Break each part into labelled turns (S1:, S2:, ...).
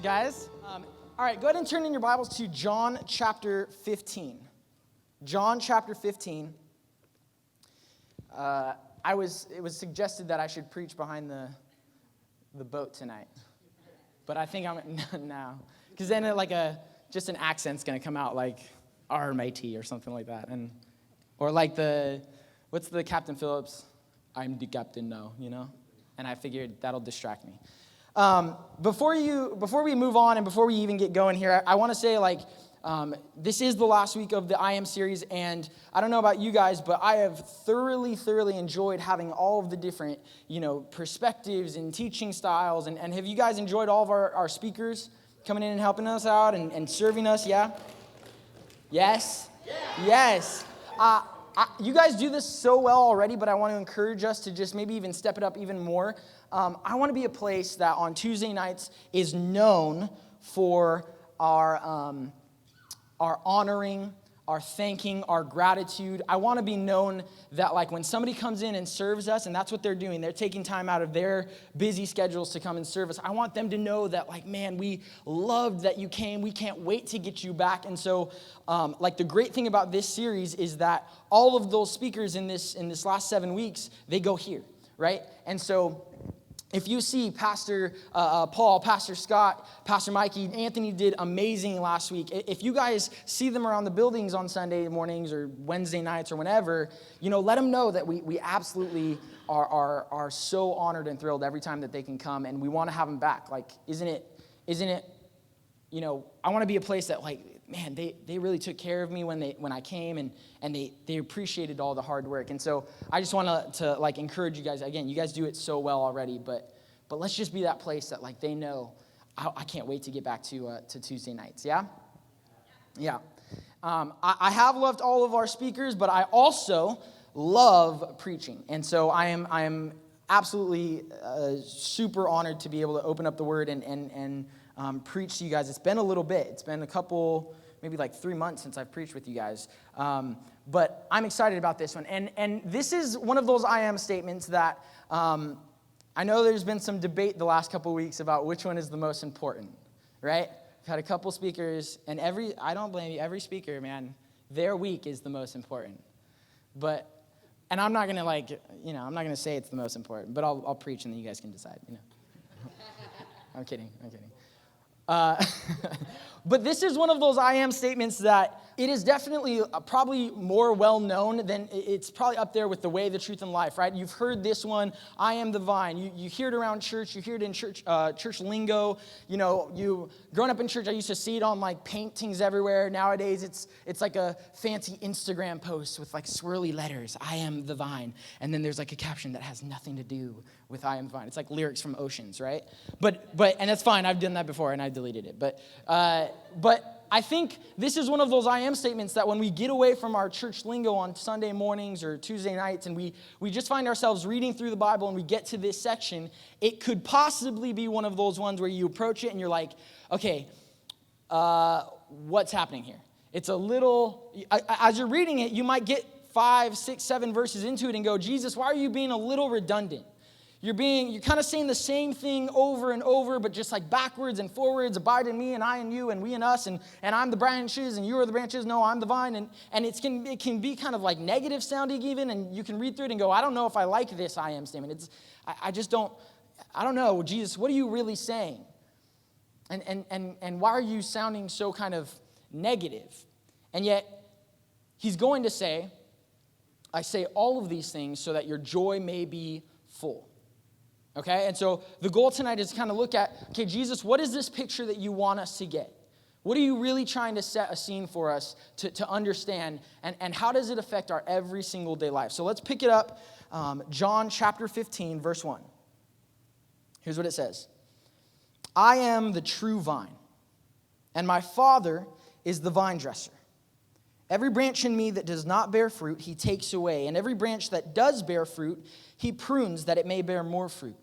S1: guys. All right, go ahead and turn in your Bibles to John chapter 15. John chapter 15. It was suggested that I should preach behind the boat tonight, but I think I'm now, because then just an accent's gonna come out like RMAT or something like that, or like what's the Captain Phillips? I'm the captain now, and I figured that'll distract me. Before we move on and before we even get going here, I want to say this is the last week of the I Am series, and I don't know about you guys, but I have thoroughly enjoyed having all of the different, perspectives and teaching styles, and have you guys enjoyed all of our speakers coming in and helping us out and serving us, yeah? Yes? Yeah. Yes. You guys do this so well already, but I want to encourage us to just maybe even step it up even more. I want to be a place that on Tuesday nights is known for our honoring, our thanking, our gratitude. I want to be known that when somebody comes in and serves us, and that's what they're doing, they're taking time out of their busy schedules to come and serve us. I want them to know that man, we loved that you came. We can't wait to get you back. And so the great thing about this series is that all of those speakers in this last 7 weeks, they go here, right? And so if you see Pastor Paul, Pastor Scott, Pastor Mikey, Anthony did amazing last week. If you guys see them around the buildings on Sunday mornings or Wednesday nights or whenever, let them know that we absolutely are so honored and thrilled every time that they can come, and we want to have them back. Isn't it? I want to be a place that man, they really took care of me when I came, and they appreciated all the hard work. And so I just want to encourage you guys. Again, you guys do it so well already, but let's just be that place that they know, I can't wait to get back to Tuesday nights. Yeah? Yeah. I have loved all of our speakers, but I also love preaching. And so I am absolutely super honored to be able to open up the Word and preach to you guys. It's been a little bit. It's been a couple, maybe 3 months since I've preached with you guys. But I'm excited about this one. And this is one of those I am statements that I know there's been some debate the last couple of weeks about which one is the most important, right? I've had a couple speakers, and I don't blame you, every speaker, man, their week is the most important. And I'm not going to I'm not going to say it's the most important, but I'll preach and then you guys can decide, I'm kidding. But this is one of those I am statements that it is definitely probably more well-known than it's probably up there with the way, the truth, and life, right? You've heard this one, I am the vine. You hear it around church. You hear it in church lingo. Growing up in church, I used to see it on paintings everywhere. Nowadays, it's like a fancy Instagram post with swirly letters, I am the vine. And then there's a caption that has nothing to do with I am the vine. It's like lyrics from Oceans, right? But and that's fine. I've done that before and I deleted it. But I think this is one of those I am statements that when we get away from our church lingo on Sunday mornings or Tuesday nights and we just find ourselves reading through the Bible and we get to this section, it could possibly be one of those ones where you approach it and you're like, okay, what's happening here? It's a little, as you're reading it, you might get 5, 6, 7 verses into it and go, Jesus, why are you being a little redundant? You're kind of saying the same thing over and over, but just backwards and forwards, abide in me and I in you and we in us, and I'm the branches and you are the branches, no, I'm the vine, and it can be kind of negative sounding even, and you can read through it and go, I don't know if I like this I am statement. I don't know, Jesus, what are you really saying? And why are you sounding so kind of negative? And yet, he's going to say, I say all of these things so that your joy may be full. Okay, and so the goal tonight is to kind of look at, okay, Jesus, what is this picture that you want us to get? What are you really trying to set a scene for us to understand, and how does it affect our every single day life? So let's pick it up, John chapter 15, verse 1. Here's what it says. I am the true vine, and my Father is the vine dresser. Every branch in me that does not bear fruit, he takes away, and every branch that does bear fruit, he prunes that it may bear more fruit.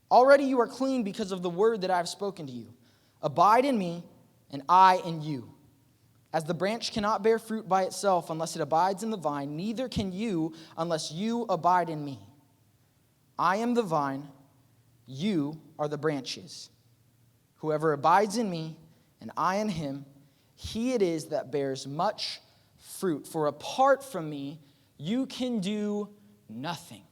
S1: Already you are clean because of the word that I have spoken to you. Abide in me, and I in you. As the branch cannot bear fruit by itself unless it abides in the vine, neither can you unless you abide in me. I am the vine, you are the branches. Whoever abides in me and I in him, he it is that bears much fruit. For apart from me, you can do nothing.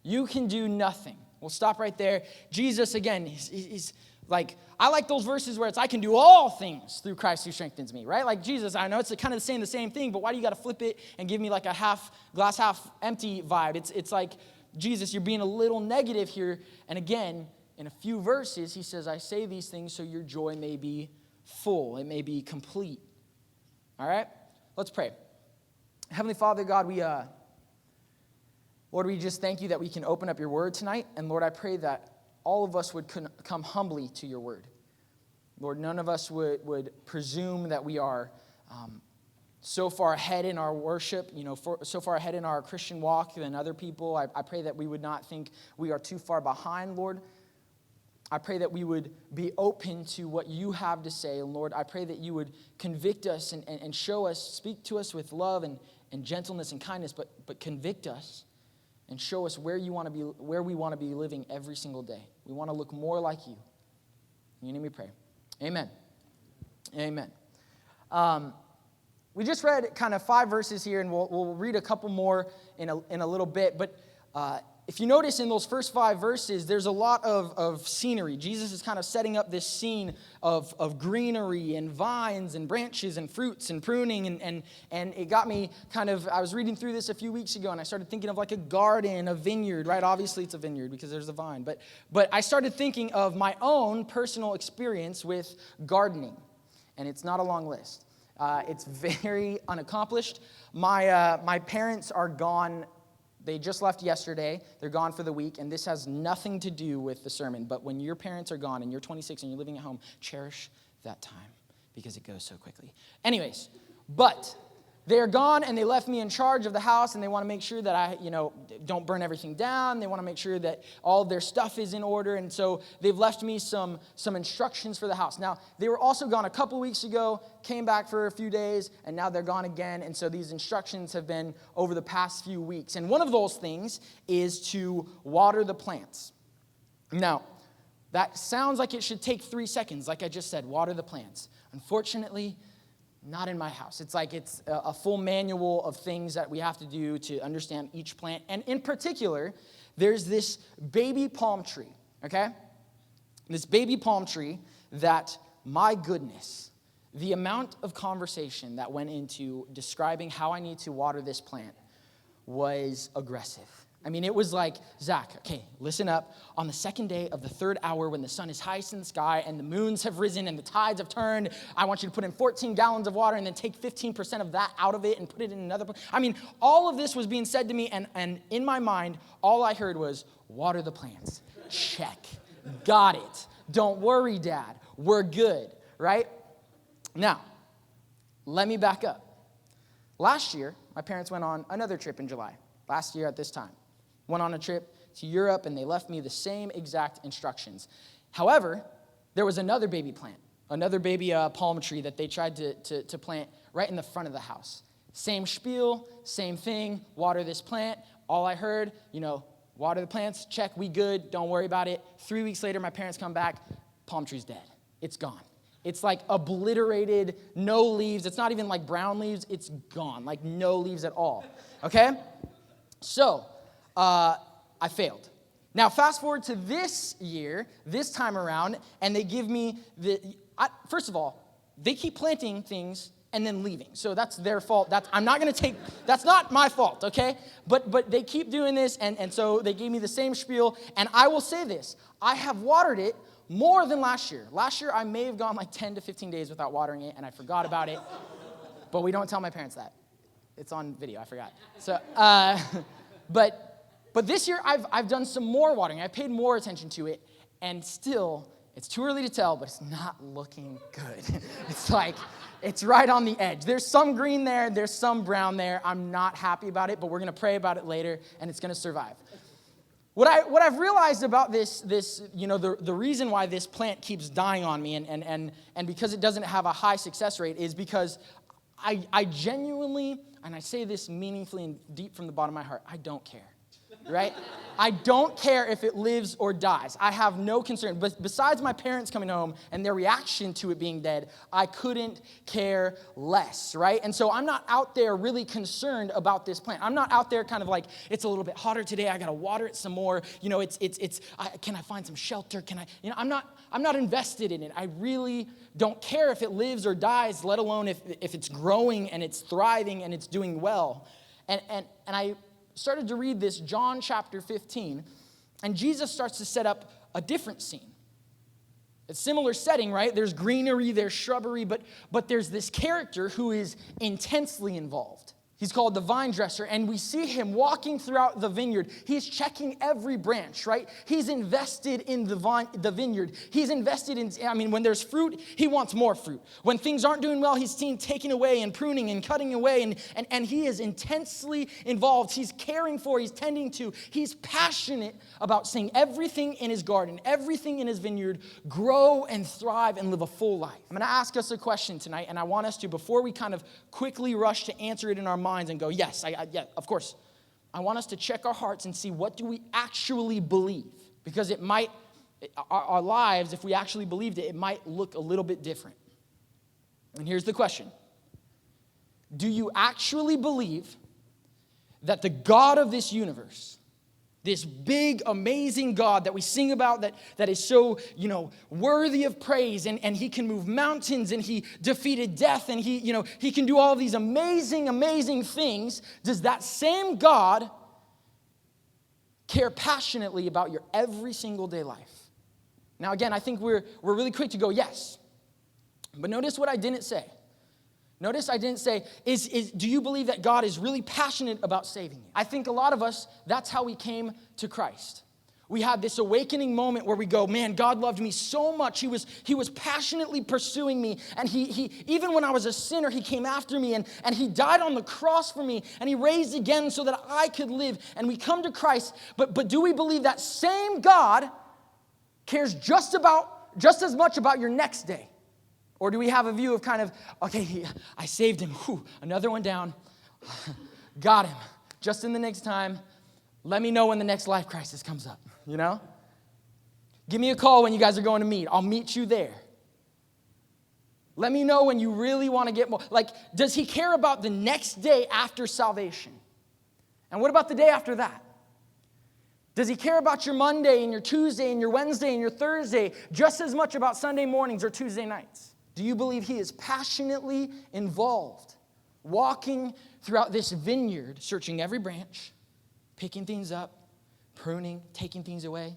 S1: You can do nothing. We'll stop right there. Jesus, again, he's like, I like those verses where it's, I can do all things through Christ who strengthens me, right? Like Jesus, I know it's kind of saying the same thing, but why do you got to flip it and give me like a glass half empty vibe? It's like, Jesus, you're being a little negative here. And again, in a few verses, he says, I say these things so your joy may be full. It may be complete. All right? Let's pray. Heavenly Father, God, Lord, we just thank you that we can open up your word tonight. And Lord, I pray that all of us would come humbly to your word. Lord, none of us would presume that we are so far ahead in our worship, so far ahead in our Christian walk than other people. I pray that we would not think we are too far behind, Lord. I pray that we would be open to what you have to say. And Lord, I pray that you would convict us and show us, speak to us with love and gentleness and kindness, but convict us and show us where we want to be living every single day. We want to look more like you. In your name we pray. Amen. Amen. We just read kind of 5 verses here, and we'll read a couple more in a little bit. But if you notice in those first 5 verses, there's a lot of scenery. Jesus is kind of setting up this scene of greenery and vines and branches and fruits and pruning. And it got me I was reading through this a few weeks ago, and I started thinking of like a garden, a vineyard, right? Obviously, it's a vineyard because there's a vine. But I started thinking of my own personal experience with gardening. And it's not a long list. It's very unaccomplished. My parents are gone. They just left yesterday. They're gone for the week, and this has nothing to do with the sermon. But when your parents are gone and you're 26 and you're living at home, cherish that time because it goes so quickly. Anyways, but they're gone, and they left me in charge of the house, and they want to make sure that I, don't burn everything down. They want to make sure that all of their stuff is in order, and so they've left me some instructions for the house. Now, they were also gone a couple weeks ago, came back for a few days, and now they're gone again, and so these instructions have been over the past few weeks. And one of those things is to water the plants. Now, that sounds like it should take 3 seconds, like I just said, water the plants. Unfortunately, not in my house. It's like it's a full manual of things that we have to do to understand each plant. And in particular, there's this baby palm tree, okay? This baby palm tree that, my goodness, the amount of conversation that went into describing how I need to water this plant was aggressive. I mean, it was like, Zack, okay, listen up. On the second day of the 3rd hour, when the sun is highest in the sky and the moons have risen and the tides have turned, I want you to put in 14 gallons of water and then take 15% of that out of it and put it in another. I mean, all of this was being said to me, and in my mind, all I heard was, water the plants. Check. Got it. Don't worry, Dad. We're good, right? Now, let me back up. Last year, my parents went on another trip in July. Last year at this time. Went on a trip to Europe, and they left me the same exact instructions. However, there was another baby plant, another baby palm tree that they tried to plant right in the front of the house. Same spiel, same thing, water this plant. All I heard, water the plants, check, we good, don't worry about it. 3 weeks later, my parents come back, palm tree's dead. It's gone. It's like obliterated, no leaves. It's not even like brown leaves. It's gone, like no leaves at all, okay? So, I failed. Now, fast forward to this year, this time around, and they give me first of all, they keep planting things and then leaving. So that's their fault. That's not my fault, okay? But they keep doing this, and so they gave me the same spiel, and I will say this. I have watered it more than last year. Last year, I may have gone like 10 to 15 days without watering it, and I forgot about it. But we don't tell my parents that. It's on video. I forgot. So, but this year I've done some more watering. I paid more attention to it, and still it's too early to tell, but it's not looking good. It's like it's right on the edge. There's some green there. There's some brown there. I'm not happy about it, but we're gonna pray about it later, and it's gonna survive. What I've realized about this, the reason why this plant keeps dying on me, and because it doesn't have a high success rate, is because I genuinely, and I say this meaningfully and deep from the bottom of my heart, I don't care. right? I don't care if it lives or dies. I have no concern. But besides my parents coming home and their reaction to it being dead, I couldn't care less, right? And so I'm not out there really concerned about this plant. I'm not out there kind of like, it's a little bit hotter today, I got to water it some more. You know, can I find some shelter? I'm not invested in it. I really don't care if it lives or dies, let alone if it's growing and it's thriving and it's doing well. And I started to read this, John chapter 15, and Jesus starts to set up a different scene. It's a similar setting, right? There's greenery, there's shrubbery, but there's this character who is intensely involved. He's called the vine dresser, and we see him walking throughout the vineyard. He's checking every branch, right? He's invested in the vineyard. He's invested in, when there's fruit, he wants more fruit. When things aren't doing well, he's seen taking away and pruning and cutting away, and he is intensely involved. He's caring for, he's tending to, he's passionate about seeing everything in his garden, everything in his vineyard grow and thrive and live a full life. I'm going to ask us a question tonight, and I want us to, before we kind of quickly rush to answer it in our minds and go, yes, yeah, of course. I want us to check our hearts and see, what do we actually believe? Because it might, our lives, if we actually believed it, it might look a little bit different. And here's the question. Do you actually believe that the God of this universe, this big, amazing God that we sing about, that is so, worthy of praise, and he can move mountains, and he defeated death, and he can do all these amazing, amazing things. Does that same God care passionately about your every single day life? Now, again, I think we're really quick to go, yes. But notice what I didn't say. Notice I didn't say, do you believe that God is really passionate about saving you? I think a lot of us, that's how we came to Christ. We had this awakening moment where we go, man, God loved me so much. He was passionately pursuing me. And he even when I was a sinner, he came after me. And he died on the cross for me. And he raised again so that I could live. And we come to Christ. But do we believe that same God cares just as much about your next day? Or do we have a view of kind of, okay, I saved him. Whew, another one down. Got him. Just in the next time. Let me know when the next life crisis comes up, Give me a call when you guys are going to meet. I'll meet you there. Let me know when you really want to get more. Like, does he care about the next day after salvation? And what about the day after that? Does he care about your Monday and your Tuesday and your Wednesday and your Thursday just as much about Sunday mornings or Tuesday nights? Do you believe he is passionately involved, walking throughout this vineyard, searching every branch, picking things up, pruning, taking things away?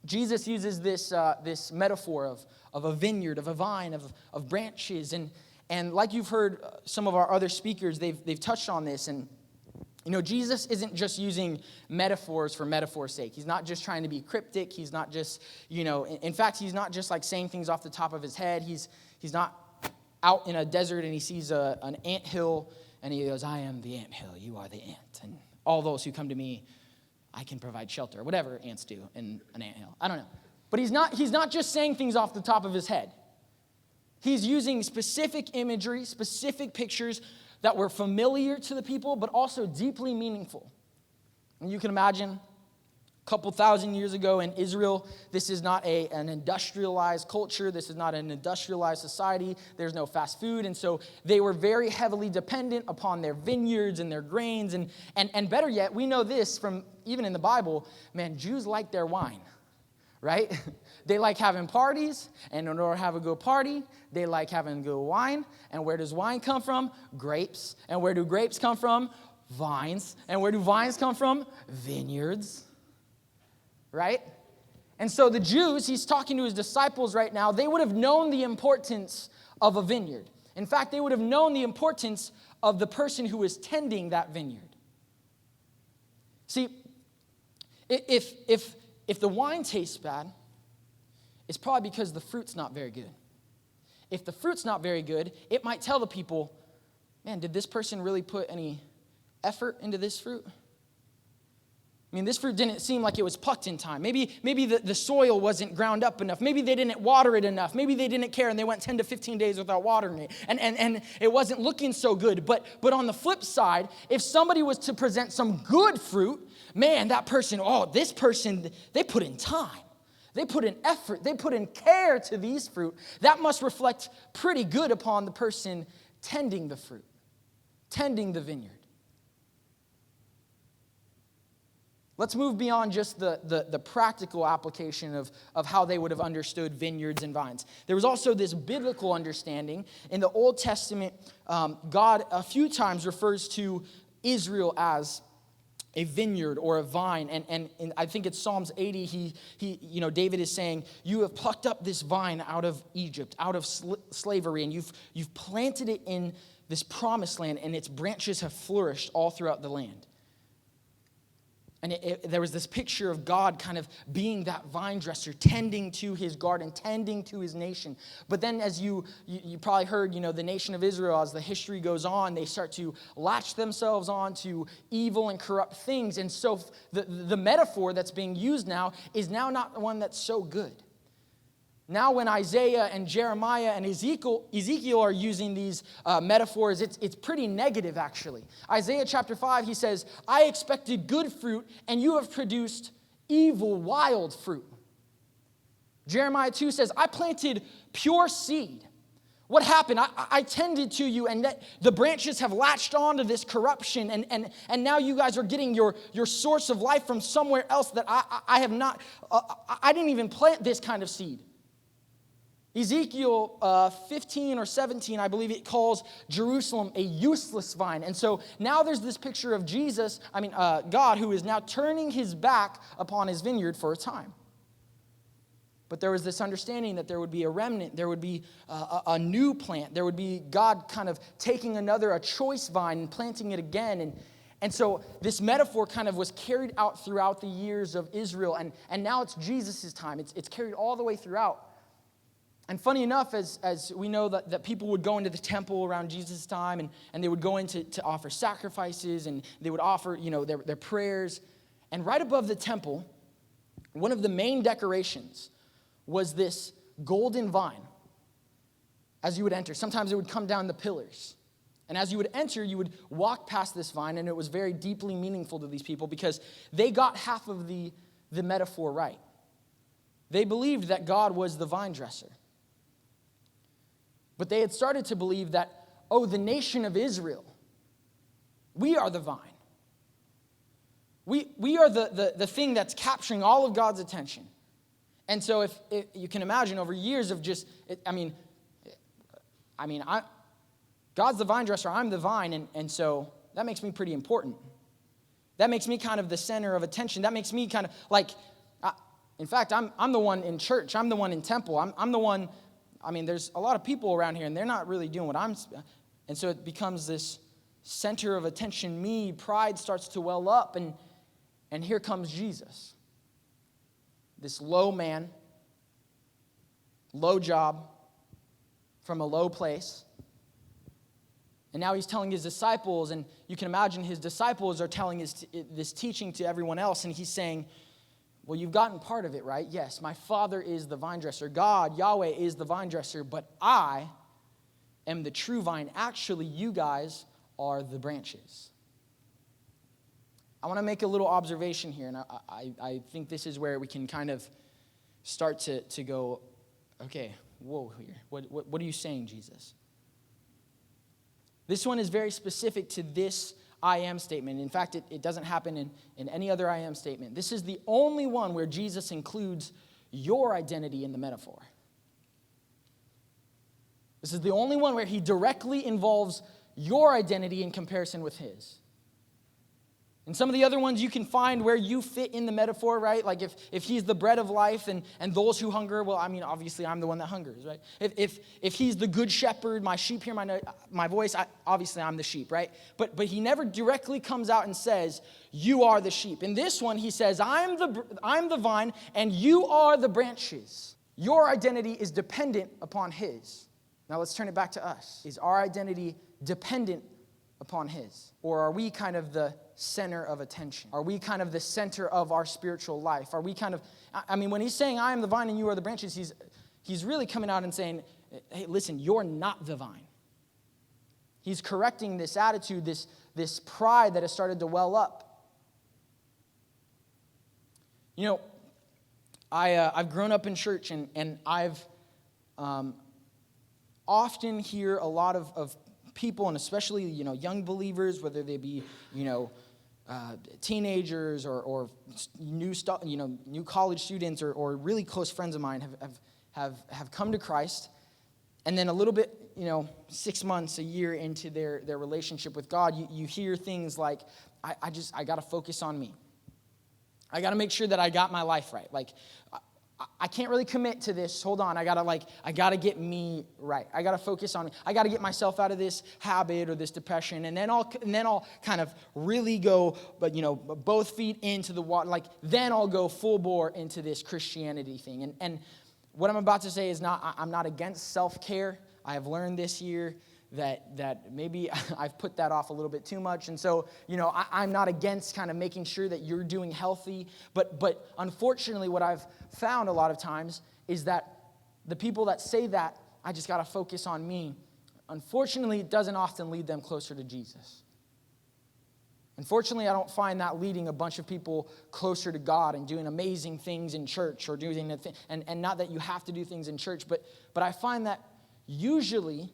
S1: Jesus uses this metaphor of a vineyard, of a vine, of branches. And like you've heard some of our other speakers, they've touched on this. And Jesus isn't just using metaphors for metaphor's sake. He's not just trying to be cryptic. He's not just, in fact, he's not just like saying things off the top of his head. He's not out in a desert and he sees an anthill and he goes, I am the anthill, you are the ant. And all those who come to me, I can provide shelter. Whatever ants do in an anthill. I don't know. But he's not just saying things off the top of his head. He's using specific imagery, specific pictures that were familiar to the people, but also deeply meaningful. And you can imagine a couple thousand years ago in Israel, this is not an industrialized culture. This is not an industrialized society. There's no fast food. And so they were very heavily dependent upon their vineyards and their grains. And better yet, we know this from even in the Bible, man, Jews like their wine, right? They like having parties, and in order to have a good party, they like having good wine. And where does wine come from? Grapes. And where do grapes come from? Vines. And where do vines come from? Vineyards. Right? And so the Jews, he's talking to his disciples right now, they would have known the importance of a vineyard. In fact, they would have known the importance of the person who was tending that vineyard. See, if the wine tastes bad, it's probably because the fruit's not very good. If the fruit's not very good, it might tell the people, man, did this person really put any effort into this fruit? I mean, this fruit didn't seem like it was plucked in time. Maybe the soil wasn't ground up enough. Maybe they didn't water it enough. Maybe they didn't care and they went 10 to 15 days without watering it. And it wasn't looking so good. But on the flip side, if somebody was to present some good fruit, man, this person, they put in time. They put in effort. They put in care to these fruit. That must reflect pretty good upon the person tending the fruit, tending the vineyard. Let's move beyond just the practical application of how they would have understood vineyards and vines. There was also this biblical understanding. In the Old Testament, God a few times refers to Israel as a vineyard or a vine. And I think it's Psalms 80, David is saying, you have plucked up this vine out of Egypt, out of slavery, and you've planted it in this promised land, and its branches have flourished all throughout the land. And there was this picture of God kind of being that vine dresser, tending to his garden, tending to his nation. But then as you probably heard, the nation of Israel, as the history goes on, they start to latch themselves on to evil and corrupt things. And so the metaphor that's being used now is now not the one that's so good. Now when Isaiah and Jeremiah and Ezekiel are using these metaphors, it's pretty negative, actually. Isaiah chapter 5, he says, I expected good fruit, and you have produced evil, wild fruit. Jeremiah 2 says, I planted pure seed. What happened? I tended to you, and that the branches have latched onto this corruption, and now you guys are getting your source of life from somewhere else that I have not, I didn't even plant this kind of seed. Ezekiel 15 or 17, I believe it calls Jerusalem a useless vine. And so now there's this picture of God, who is now turning his back upon his vineyard for a time. But there was this understanding that there would be a remnant, there would be a new plant, there would be God kind of taking a choice vine and planting it again. And so this metaphor kind of was carried out throughout the years of Israel. And now it's Jesus' time. It's carried all the way throughout. And funny enough, as we know that people would go into the temple around Jesus' time, and they would go in to offer sacrifices, and they would offer, their prayers. And right above the temple, one of the main decorations was this golden vine as you would enter. Sometimes it would come down the pillars. And as you would enter, you would walk past this vine, and it was very deeply meaningful to these people because they got half of the metaphor right. They believed that God was the vine dresser. But they had started to believe that, the nation of Israel, we are the vine. We are the thing that's capturing all of God's attention. And so if you can imagine over years of God's the vine dresser, I'm the vine, and so that makes me pretty important. That makes me kind of the center of attention. That makes me kind of like, in fact, I'm the one in church. I'm the one in temple. I'm the one. There's a lot of people around here, and they're not really doing what I'm... And so it becomes this center of attention. Pride starts to well up, and here comes Jesus. This low man, low job, from a low place. And now he's telling his disciples, and you can imagine his disciples are telling this teaching to everyone else, and he's saying, well, you've gotten part of it, right? Yes, my Father is the vine dresser. God, Yahweh, is the vine dresser, but I am the true vine. Actually, you guys are the branches. I want to make a little observation here, and I think this is where we can kind of start to go, okay, whoa here. What are you saying, Jesus? This one is very specific to this I am statement. In fact, it doesn't happen in any other I am statement. This is the only one where Jesus includes your identity in the metaphor. This is the only one where he directly involves your identity in comparison with his. And some of the other ones you can find where you fit in the metaphor, right? Like if he's the bread of life and those who hunger, well, obviously I'm the one that hungers, right? If he's the good shepherd, my sheep hear my voice, obviously I'm the sheep, right? But he never directly comes out and says, you are the sheep. In this one, he says, I'm the vine and you are the branches. Your identity is dependent upon his. Now let's turn it back to us. Is our identity dependent upon his? Or are we kind of the center of attention? Are we kind of the center of our spiritual life? Are we kind of, I mean, when he's saying, I am the vine and you are the branches, he's really coming out and saying, hey, listen, you're not the vine. He's correcting this attitude, this pride that has started to well up. You know, I've grown up in church, and I've often hear a lot of people, and especially, young believers, whether they be, teenagers or new college students or really close friends of mine have come to Christ, and then a little bit, 6 months, a year into their relationship with God, you hear things like, I got to focus on me. I got to make sure that I got my life right. Like, I can't really commit to this. Hold on. I got to get me right. I got to focus on me. I got to get myself out of this habit or this depression. And then I'll kind of really go, but both feet into the water. Like, then I'll go full bore into this Christianity thing. And what I'm about to say is I'm not against self-care. I have learned this year that maybe I've put that off a little bit too much. And so, I'm not against kind of making sure that you're doing healthy. But unfortunately, what I've found a lot of times is that the people that say that, I just got to focus on me, unfortunately, it doesn't often lead them closer to Jesus. Unfortunately, I don't find that leading a bunch of people closer to God and doing amazing things in church or doing and not that you have to do things in church, but I find that usually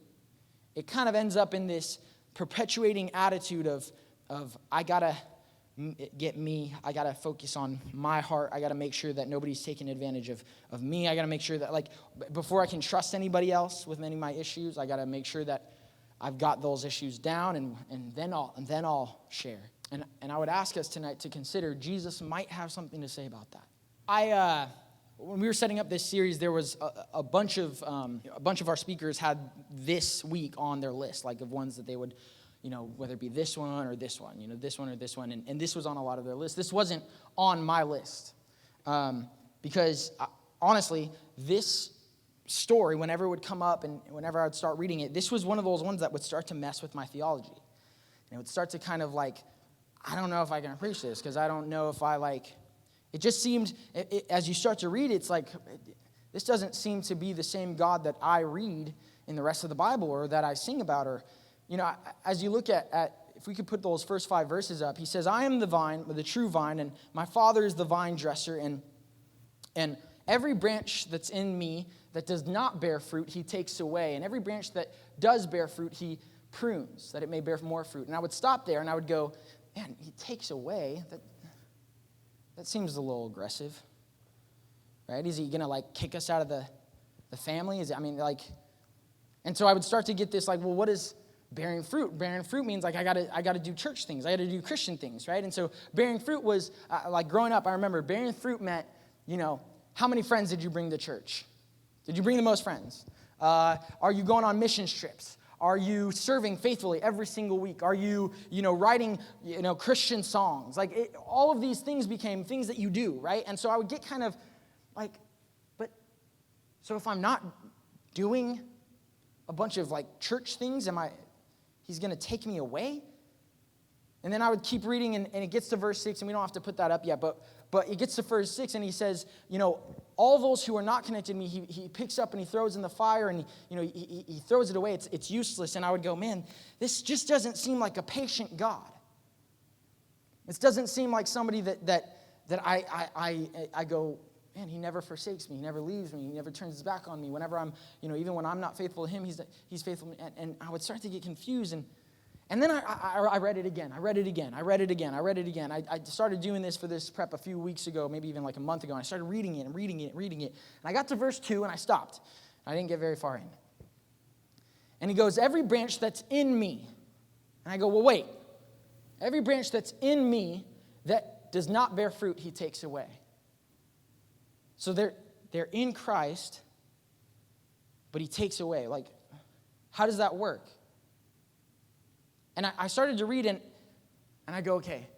S1: it kind of ends up in this perpetuating attitude of I got to get me. I got to focus on my heart. I got to make sure that nobody's taking advantage of me. I got to make sure that, like, before I can trust anybody else with any of my issues, I got to make sure that I've got those issues down, and then I'll share. And I would ask us tonight to consider Jesus might have something to say about that. When we were setting up this series, there was a bunch of our speakers had this week on their list, like of ones that they would, whether it be this one or this one, this one or this one, and this was on a lot of their lists. This wasn't on my list because honestly, this story, whenever it would come up and whenever I would start reading it, this was one of those ones that would start to mess with my theology. And it would start to kind of like, I don't know if I can preach this because I don't know if I like. It just seemed, as you start to read, it's like, this doesn't seem to be the same God that I read in the rest of the Bible or that I sing about. Or, as you look at if we could put those first 5 verses up, he says, I am the vine, the true vine, and my Father is the vine dresser, and every branch that's in me that does not bear fruit, he takes away. And every branch that does bear fruit, he prunes, that it may bear more fruit. And I would stop there and I would go, man, he takes away. That seems a little aggressive, right? Is he going to, kick us out of the family? And so I would start to get this, well, what is bearing fruit? Bearing fruit means, I got to do church things. I got to do Christian things, right? And so bearing fruit was, growing up, I remember bearing fruit meant, how many friends did you bring to church? Did you bring the most friends? Are you going on mission trips? Are you serving faithfully every single week? Are you, writing, Christian songs? All of these things became things that you do, right? And so I would get kind of so if I'm not doing a bunch of church things, he's going to take me away? And then I would keep reading, and it gets to verse 6, and we don't have to put that up yet, but it gets to verse 6, and he says, all those who are not connected to me, he picks up and he throws in the fire, and he throws it away. It's useless. And I would go, man, this just doesn't seem like a patient God. This doesn't seem like somebody that I go, man, he never forsakes me. He never leaves me. He never turns his back on me. Whenever I'm, even when I'm not faithful to him, he's faithful to me. And I would start to get confused, and then I read it again. I started doing this for this prep a few weeks ago, maybe even a month ago. And I started reading it. And I got to verse 2, and I stopped. I didn't get very far in. And he goes, every branch that's in me. And I go, well, wait. Every branch that's in me that does not bear fruit, he takes away. So they're in Christ, but he takes away. How does that work? And I started to read, and I go, okay,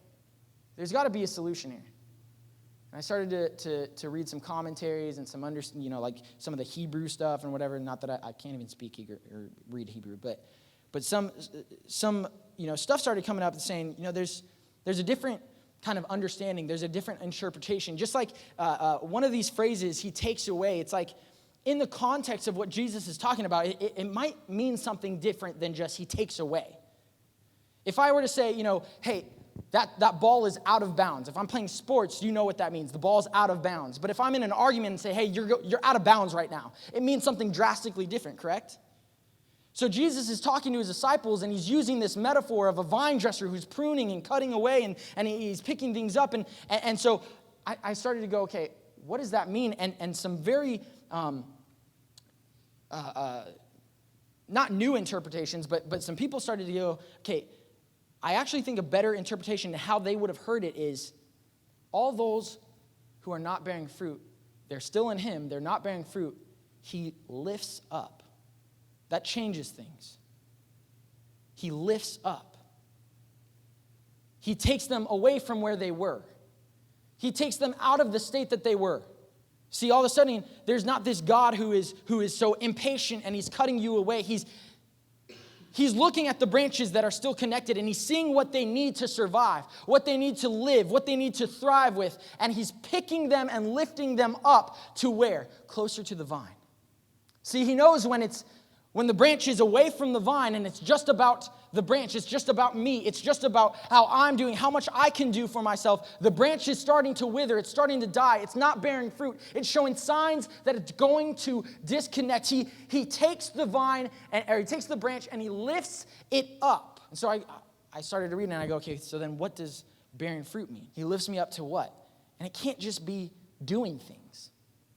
S1: there's got to be a solution here. And I started to read some commentaries and some some of the Hebrew stuff and whatever. Not that I can't even speak or read Hebrew, but some stuff started coming up and saying, There's a different kind of understanding. There's a different interpretation. Just like one of these phrases he takes away, it's like in the context of what Jesus is talking about, it might mean something different than just he takes away. If I were to say, hey, that ball is out of bounds. If I'm playing sports, you know what that means. The ball's out of bounds. But if I'm in an argument and say, hey, you're out of bounds right now, it means something drastically different, correct? So Jesus is talking to his disciples, and he's using this metaphor of a vine dresser who's pruning and cutting away, and he's picking things up. And so I started to go, okay, what does that mean? And some very, not new interpretations, but some people started to go, okay, I actually think a better interpretation to how they would have heard it is, all those who are not bearing fruit, they're still in him, they're not bearing fruit, he lifts up. That changes things. He lifts up. He takes them away from where they were. He takes them out of the state that they were. See, all of a sudden, there's not this God who is so impatient and he's cutting you away. He's looking at the branches that are still connected, and he's seeing what they need to survive, what they need to live, what they need to thrive with, and he's picking them and lifting them up to where? Closer to the vine. See, he knows when the branch is away from the vine and it's just about the branch, it's just about me, it's just about how I'm doing, how much I can do for myself. The branch is starting to wither, it's starting to die, it's not bearing fruit, it's showing signs that it's going to disconnect. He takes the vine, or he takes the branch and he lifts it up. And so I started to read and I go, okay, so then what does bearing fruit mean? He lifts me up to what? And it can't just be doing things.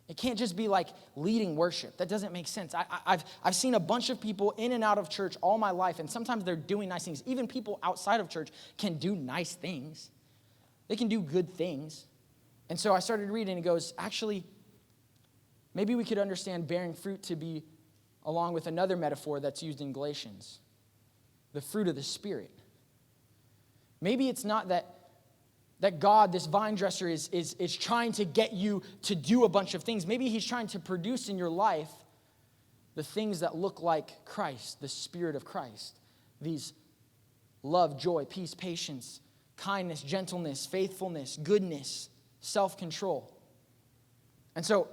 S1: It can't just be like leading worship. That doesn't make sense. I've seen a bunch of people in and out of church all my life, and sometimes they're doing nice things. Even people outside of church can do nice things. They can do good things. And so I started reading, and it goes, actually, maybe we could understand bearing fruit to be along with another metaphor that's used in Galatians, the fruit of the Spirit. Maybe it's not that God, this vine dresser, is trying to get you to do a bunch of things. Maybe he's trying to produce in your life the things that look like Christ, the Spirit of Christ. These love, joy, peace, patience, kindness, gentleness, faithfulness, goodness, self-control. And so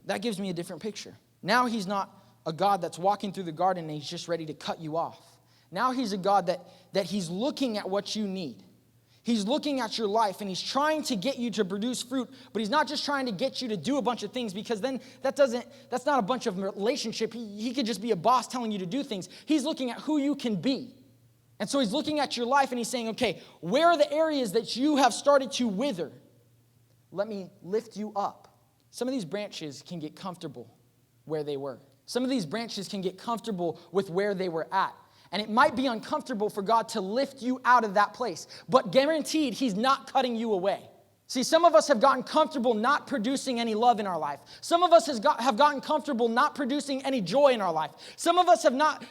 S1: that gives me a different picture. Now he's not a God that's walking through the garden and he's just ready to cut you off. Now he's a God that he's looking at what you need. He's looking at your life, and he's trying to get you to produce fruit, but he's not just trying to get you to do a bunch of things, because then that's not a bunch of relationship. He could just be a boss telling you to do things. He's looking at who you can be. And so he's looking at your life, and he's saying, okay, where are the areas that you have started to wither? Let me lift you up. Some of these branches can get comfortable where they were. Some of these branches can get comfortable with where they were at. And it might be uncomfortable for God to lift you out of that place. But guaranteed, he's not cutting you away. See, some of us have gotten comfortable not producing any love in our life. Some of us have gotten comfortable not producing any joy in our life. Some of us have not,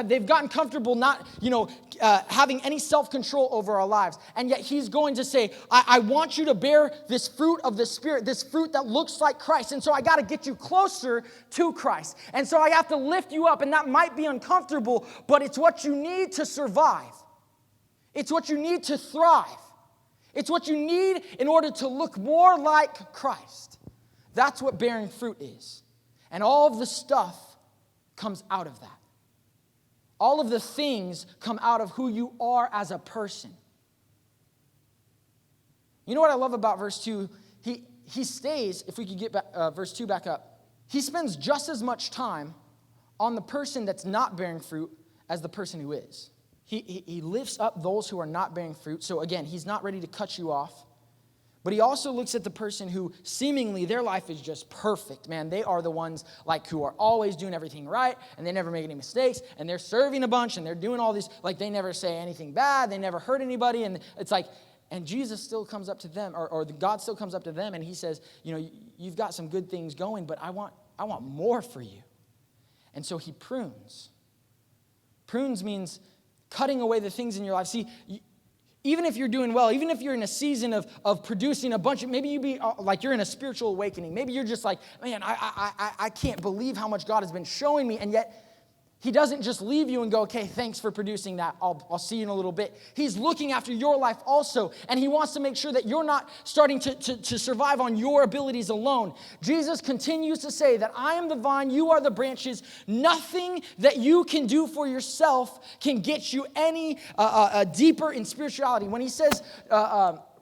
S1: they've gotten comfortable not, having any self-control over our lives. And yet he's going to say, I want you to bear this fruit of the Spirit, this fruit that looks like Christ. And so I got to get you closer to Christ. And so I have to lift you up, and that might be uncomfortable, but it's what you need to survive. It's what you need to thrive. It's what you need in order to look more like Christ. That's what bearing fruit is. And all of the stuff comes out of that. All of the things come out of who you are as a person. You know what I love about verse 2? He stays, if we could get back, verse 2 back up, he spends just as much time on the person that's not bearing fruit as the person who is. He lifts up those who are not bearing fruit. So again, he's not ready to cut you off. But he also looks at the person who seemingly their life is just perfect, man. They are the ones who are always doing everything right, and they never make any mistakes, and they're serving a bunch, and they're doing all these, they never say anything bad, they never hurt anybody, and it's and Jesus still comes up to them, or God still comes up to them, and he says, you've got some good things going, but I want more for you. And so he prunes. Prunes means cutting away the things in your life. See, even if you're doing well, even if you're in a season of producing a bunch of, maybe you be you're in a spiritual awakening. Maybe you're just man, I can't believe how much God has been showing me. And yet He doesn't just leave you and go, okay, thanks for producing that. I'll see you in a little bit. He's looking after your life also, and he wants to make sure that you're not starting to survive on your abilities alone. Jesus continues to say that I am the vine, you are the branches. Nothing that you can do for yourself can get you any deeper in spirituality. When he says,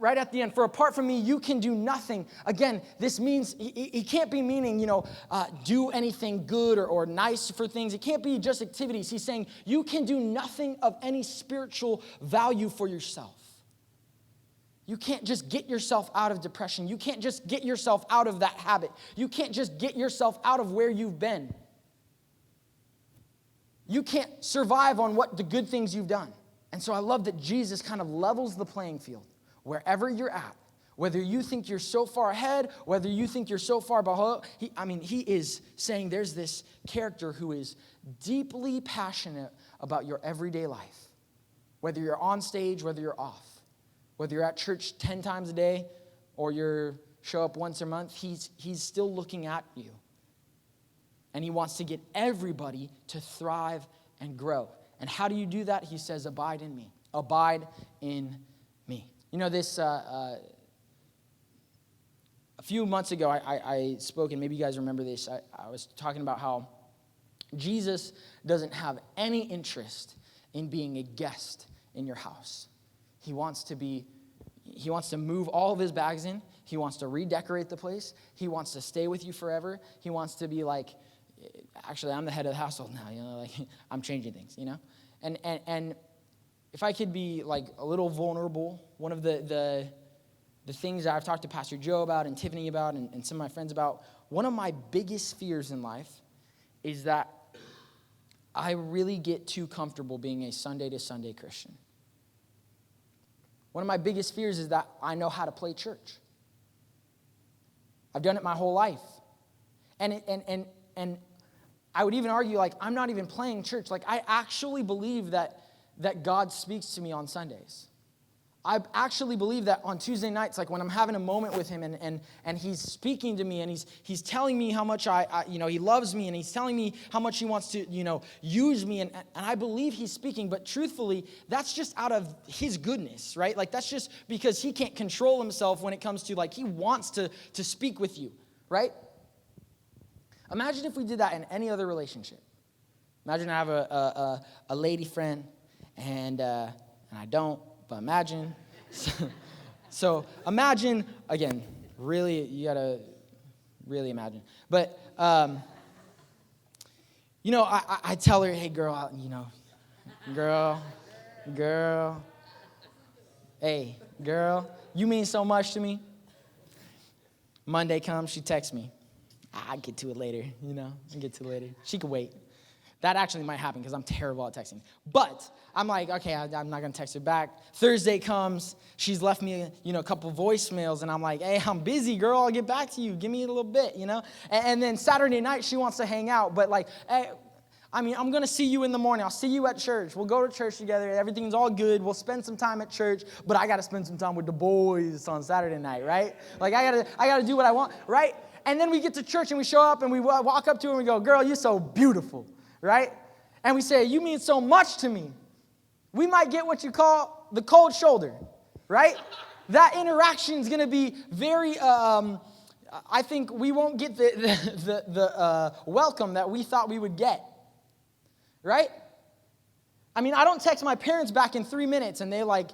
S1: right at the end, for apart from me, you can do nothing. Again, this means, he can't be meaning, do anything good or nice for things. It can't be just activities. He's saying you can do nothing of any spiritual value for yourself. You can't just get yourself out of depression. You can't just get yourself out of that habit. You can't just get yourself out of where you've been. You can't survive on what the good things you've done. And so I love that Jesus kind of levels the playing field. Wherever you're at, whether you think you're so far ahead, whether you think you're so far below, he is saying there's this character who is deeply passionate about your everyday life. Whether you're on stage, whether you're off, whether you're at church 10 times a day or you show up once a month, he's still looking at you. And he wants to get everybody to thrive and grow. And how do you do that? He says, abide in me. Abide in me. This, a few months ago, I spoke, and maybe you guys remember this. I was talking about how Jesus doesn't have any interest in being a guest in your house. He wants to move all of his bags in. He wants to redecorate the place. He wants to stay with you forever. He wants to be like, actually, I'm the head of the household now, I'm changing things, And if I could be like a little vulnerable, one of the things that I've talked to Pastor Joe about and Tiffany about and some of my friends about, one of my biggest fears in life is that I really get too comfortable being a Sunday to Sunday Christian. One of my biggest fears is that I know how to play church. I've done it my whole life. And I would even argue, I'm not even playing church. I actually believe that God speaks to me on Sundays. I actually believe that on Tuesday nights, when I'm having a moment with him and he's speaking to me and he's telling me how much he loves me and he's telling me how much he wants to, use me and I believe he's speaking, but truthfully, that's just out of his goodness, right? That's just because he can't control himself when it comes to, he wants to speak with you, right? Imagine if we did that in any other relationship. Imagine I have a lady friend, and I don't, but imagine. So imagine, again, really, you got to really imagine. But, I tell her, hey, girl, girl, hey, girl, you mean so much to me. Monday comes, she texts me. I'll get to it later, I'll get to it later. She could wait. That actually might happen because I'm terrible at texting. But I'm like, okay, I'm not going to text her back. Thursday comes. She's left me, a couple voicemails. And I'm like, hey, I'm busy, girl. I'll get back to you. Give me a little bit, And then Saturday night, she wants to hang out. But hey, I'm going to see you in the morning. I'll see you at church. We'll go to church together. Everything's all good. We'll spend some time at church. But I got to spend some time with the boys on Saturday night, right? I got to do what I want, right? And then we get to church and we show up and we walk up to her and we go, girl, you're so beautiful. Right? And we say, you mean so much to me. We might get what you call the cold shoulder, right? That interaction is going to be very, I think we won't get the welcome that we thought we would get, right? I don't text my parents back in 3 minutes and they're like,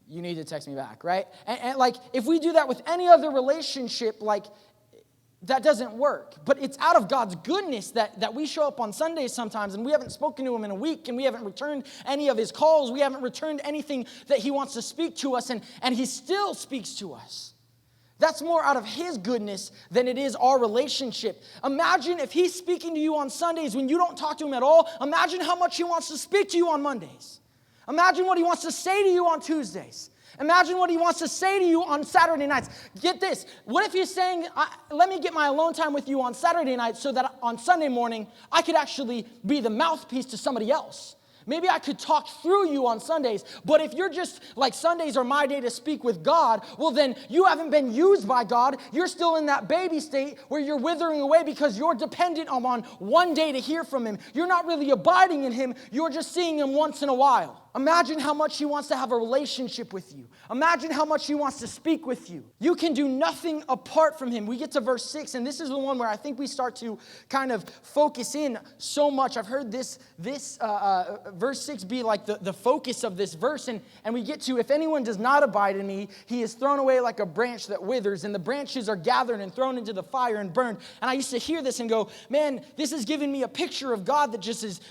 S1: you need to text me back, right? And if we do that with any other relationship, that doesn't work. But it's out of God's goodness that we show up on Sundays sometimes and we haven't spoken to him in a week and we haven't returned any of his calls. We haven't returned anything that he wants to speak to us and he still speaks to us. That's more out of his goodness than it is our relationship. Imagine if he's speaking to you on Sundays when you don't talk to him at all. Imagine how much he wants to speak to you on Mondays. Imagine what he wants to say to you on Tuesdays. Imagine what he wants to say to you on Saturday nights. Get this. What if he's saying, let me get my alone time with you on Saturday night so that on Sunday morning, I could actually be the mouthpiece to somebody else. Maybe I could talk through you on Sundays. But if you're just like Sundays are my day to speak with God, well then you haven't been used by God. You're still in that baby state where you're withering away because you're dependent on one day to hear from him. You're not really abiding in him. You're just seeing him once in a while. Imagine how much he wants to have a relationship with you. Imagine how much he wants to speak with you. You can do nothing apart from him. We get to verse 6, and this is the one where I think we start to kind of focus in so much. I've heard this verse 6 be like the focus of this verse, and we get to, if anyone does not abide in me, he is thrown away like a branch that withers, and the branches are gathered and thrown into the fire and burned. And I used to hear this and go, man, this is giving me a picture of God that just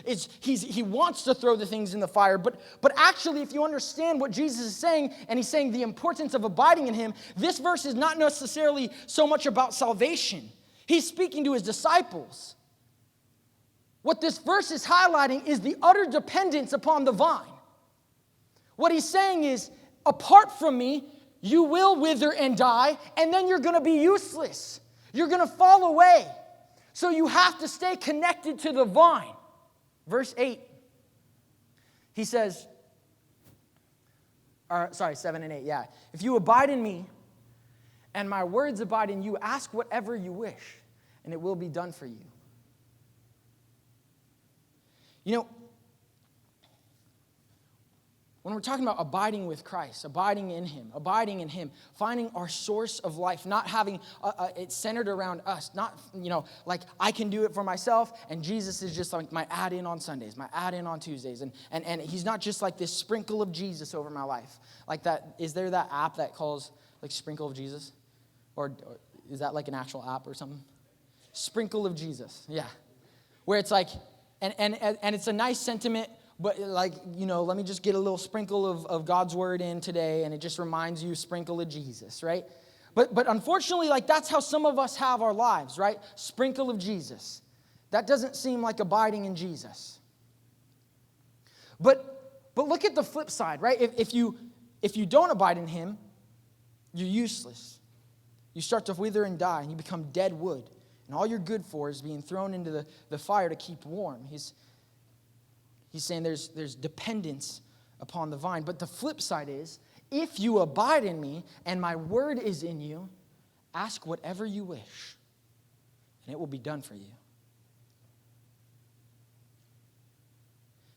S1: he wants to throw the things in the fire, but actually, if you understand what Jesus is saying, and he's saying the importance of abiding in him, this verse is not necessarily so much about salvation. He's speaking to his disciples. What this verse is highlighting is the utter dependence upon the vine. What he's saying is, apart from me, you will wither and die, and then you're going to be useless. You're going to fall away. So you have to stay connected to the vine. Verse 8. He says, 7 and 8, yeah. If you abide in me, and my words abide in you, ask whatever you wish, and it will be done for you. You know, when we're talking about abiding with Christ, abiding in him, finding our source of life, not having it centered around us, not, like I can do it for myself, and Jesus is just like my add-in on Sundays, my add-in on Tuesdays, and he's not just like this sprinkle of Jesus over my life. Like that, is there that app that calls like Sprinkle of Jesus? Or is that like an actual app or something? Sprinkle of Jesus, yeah. Where it's like, and it's a nice sentiment, but like, let me just get a little sprinkle of God's word in today, and it just reminds you, sprinkle of Jesus, right? But unfortunately, like that's how some of us have our lives, right? Sprinkle of Jesus. That doesn't seem like abiding in Jesus. But look at the flip side, right? If you don't abide in him, you're useless. You start to wither and die, and you become dead wood. And all you're good for is being thrown into the fire to keep warm. He's saying there's dependence upon the vine. But the flip side is, if you abide in me and my word is in you, ask whatever you wish, and it will be done for you.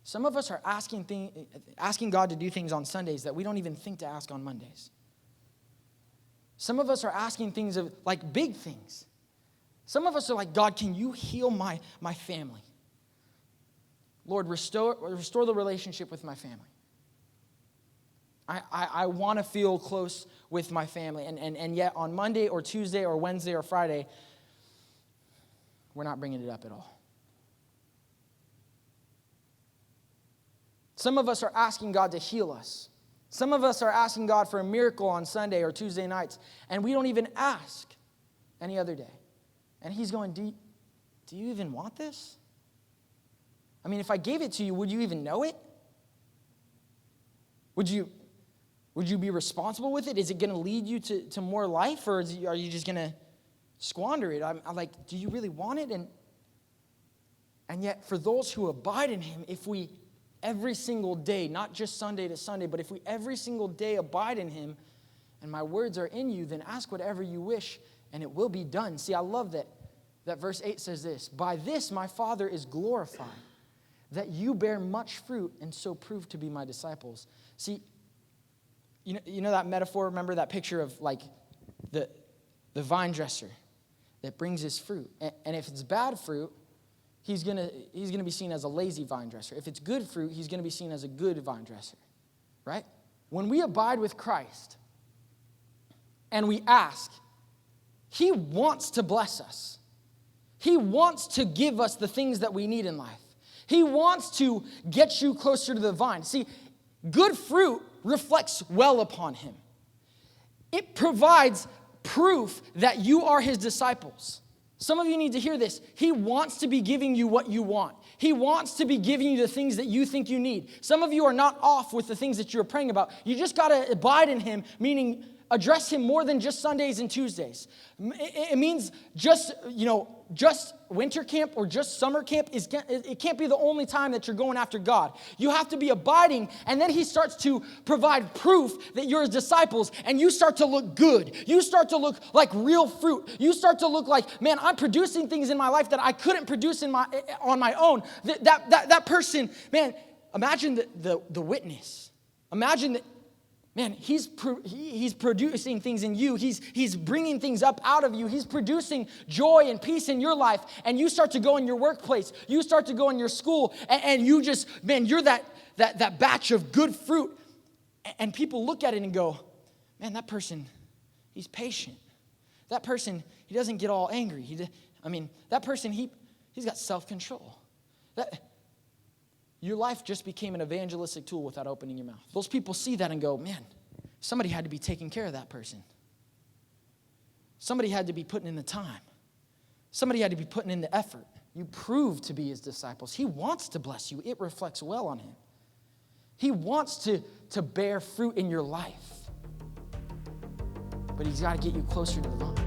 S1: Some of us are asking God to do things on Sundays that we don't even think to ask on Mondays. Some of us are asking things of like big things. Some of us are like, God, can you heal my family? Lord, restore the relationship with my family. I want to feel close with my family. And yet on Monday or Tuesday or Wednesday or Friday, we're not bringing it up at all. Some of us are asking God to heal us. Some of us are asking God for a miracle on Sunday or Tuesday nights, and we don't even ask any other day. And he's going, do you even want this? I mean, if I gave it to you, would you even know it? Would you be responsible with it? Is it going to lead you to more life, or are you just going to squander it? I'm like, do you really want it? And yet, for those who abide in him, if we every single day, not just Sunday to Sunday, but if we every single day abide in him, and my words are in you, then ask whatever you wish, and it will be done. See, I love that verse 8 says this, by this my Father is glorified, that you bear much fruit and so prove to be my disciples. See, you know that metaphor, remember that picture of like the vine dresser that brings his fruit. And if it's bad fruit, he's gonna be seen as a lazy vine dresser. If it's good fruit, he's gonna be seen as a good vine dresser, right? When we abide with Christ and we ask, he wants to bless us. He wants to give us the things that we need in life. He wants to get you closer to the vine. See, good fruit reflects well upon him. It provides proof that you are his disciples. Some of you need to hear this. He wants to be giving you what you want. He wants to be giving you the things that you think you need. Some of you are not off with the things that you're praying about. You just got to abide in him, meaning address him more than just Sundays and Tuesdays. It means just winter camp or just summer camp, it can't be the only time that you're going after God. You have to be abiding, and then he starts to provide proof that you're his disciples, and you start to look good. You start to look like real fruit. You start to look like, man, I'm producing things in my life that I couldn't produce on my own. That person, man, imagine the witness. Imagine that. Man, he's producing things in you. He's bringing things up out of you. He's producing joy and peace in your life. And you start to go in your workplace. You start to go in your school. And you just, man, you're that batch of good fruit. And people look at it and go, man, that person, he's patient. That person, he doesn't get all angry. That person, he's got self-control. Your life just became an evangelistic tool without opening your mouth. Those people see that and go, man, somebody had to be taking care of that person. Somebody had to be putting in the time. Somebody had to be putting in the effort. You proved to be his disciples. He wants to bless you. It reflects well on him. He wants to bear fruit in your life. But he's got to get you closer to the vine.